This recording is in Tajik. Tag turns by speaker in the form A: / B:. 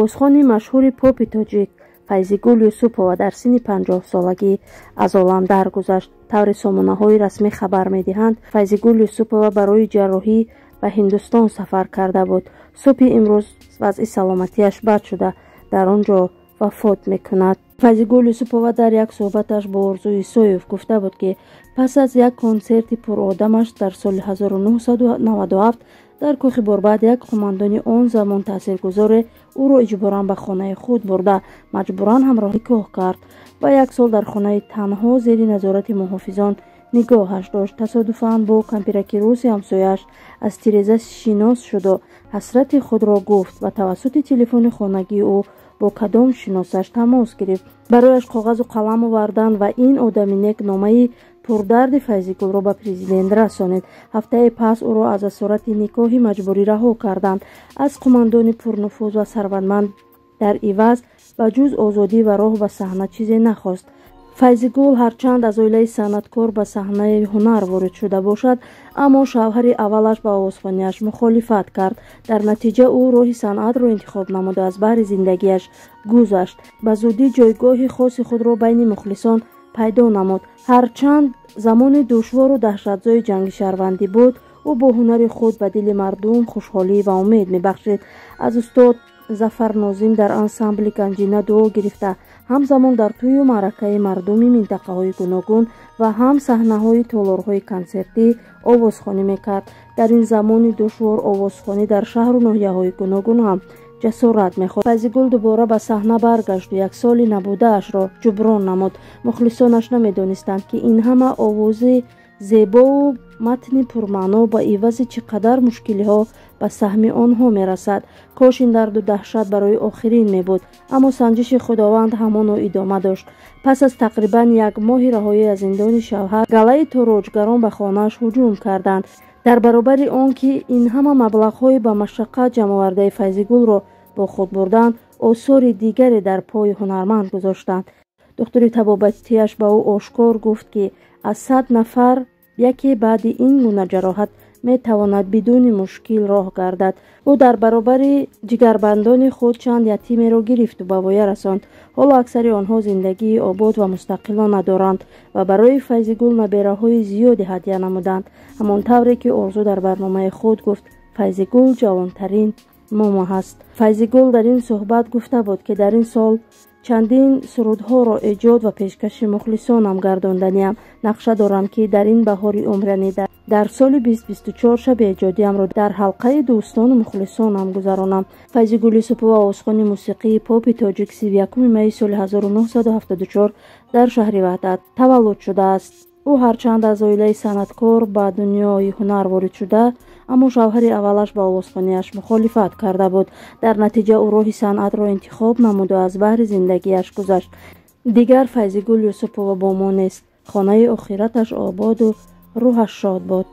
A: овозхони машҳури поpi тоҷик Файзигул Юсупова дар синни 50 солагӣ аз олам даргузашт. таври сомонаҳои расмӣ хабар медиҳанд, Файзигул Юсупова барои ҷарроҳӣ ба Ҳиндустон сафар карда буд. субҳи имрӯз вазъи саломатиаш бад шуда дар он ҷо вафот мекунад. Файзигул Юсупова дар як суҳбаташ бо Орзу Исоев гуфта буд, ки пас аз як консерти пуrodамаш дар соли 1997 дар Кӯхи Борбад як қумандони он замон таъсиргузоре ӯро иҷборан ба хонаи худ бурда маҷбуран ҳамроҳӣ никоҳ кард ва як сол дар хонаи танҳо зери назорати муҳофизон нигоҳаш дошт. тасодуфан бо кампираки рӯси ҳамсояш аз тиреза шинос шуду ҳасрати худро гуфт ва тавассути телефони хонагии ӯ бо кадом шиносаш тамос гирифт. барояш коғазу қалам овардан ва ин одами нек номаи пурдарди Файзигулро ба президент расонид. ҳафтаи пас ӯро аз асорати никоҳи маҷбурӣ раҳо карданд. аз қумандони пурнуфуз ва сарватманд дар иваз ба ҷуз озодӣ ва роҳ ба саҳна чизе нахост. Файзигул ҳарчанд аз оилаи санъаткор ба саҳнаи ҳунар ворид шуда бошад, аммо шавҳари аввалаш ба овозхониаш мухолифат кард. дар натиҷа ӯ роҳи санъатро интихоб намуда аз баҳри зиндагиаш гузашт. ба зудӣ ҷойгоҳи хоси худро байни мухлисон пайдо намуд. ҳарчанд замони душвору даҳшатзои ҷанги шаҳрвандӣ буд, ӯ бо ҳунари худ ба дили мардум хушҳолӣ ва умед мебахшид. аз устод Зафар Нозим дар ансамбли Ганҷина дуо гирифта ҳамзамон дар тӯю маъракаи мардуми минтақаҳои гуногун ва ҳам саҳнаҳои толорҳои консертӣ овозхонӣ мекард. дар ин замони душвор овозхонӣ дар шаҳру ноҳияҳои гуногун ҳам ҷасорат мехост. Файзигул дубора ба саҳна баргашту як соли набудаашро ҷуброн намуд. мухлисонаш намедонистанд, ки ин ҳама овози зебову матни пурмаъно ба ивази чӣ қадар мушкилиҳо ба саҳми онҳо мерасад. кош ин дарду даҳшат барои охирин мебуд, аммо санҷиши худованд ҳамоно идома дошт. пас аз тақрибан як моҳи раҳоӣ аз зиндони шавҳар, галаи тороҷгарон ба хонааш ҳуҷум карданд. дар баробари он ки ин ҳама маблағҳои ба машаққат ҷамъовардаи Файзигулро бо худ бурданд, осори дигаре дар пои ҳунарманд гузоштанд. духтури табобатиаш ба ӯ ошкор гуфт, ки аз 100 нафар яке баъди ин гуна ҷароҳат метавонад бидуни мушкил роҳ гардад. ӯ дар баробари ҷигарбандони худ чанд ятимеро гирифту ба воя расонд. ҳоло аксари онҳо зиндагии обод ва мустақилона доранд ва барои Файзигул набераҳои зиёде ҳадя намуданд. ҳамон тавре ки Орзу дар барномаи худ гуфт, Файзигул ҷавонтарин момо ҳаст. Файзигул дар ин суҳбат гуфта буд, ки дар ин сол чандин сурудҳоро эҷод ва пешкаши мухлисонам гардонданиам. нақша дорам, ки дар ин баҳори умрани дар соли 2024 шаби эҷодиамро дар ҳалқаи дӯстону мухлисонам гузаронам. Файзигул Юсупова овозхони мусиқии попи тоҷик 31 майи соли 1974 дар шаҳри Ваҳдат таваллуд шудааст. ӯ ҳарчанд аз оилаи санъаткор ба дунёи ҳунар ворид шуда, аммо шавҳари аввалаш ба овозхониаш мухолифат карда буд. дар натиҷа ӯ роҳи санъатро интихоб намуду аз баҳри зиндагиаш гузашт. дигар Файзигул Юсупова бо мо нест. хонаи охираташ ободу рӯҳаш шод бод.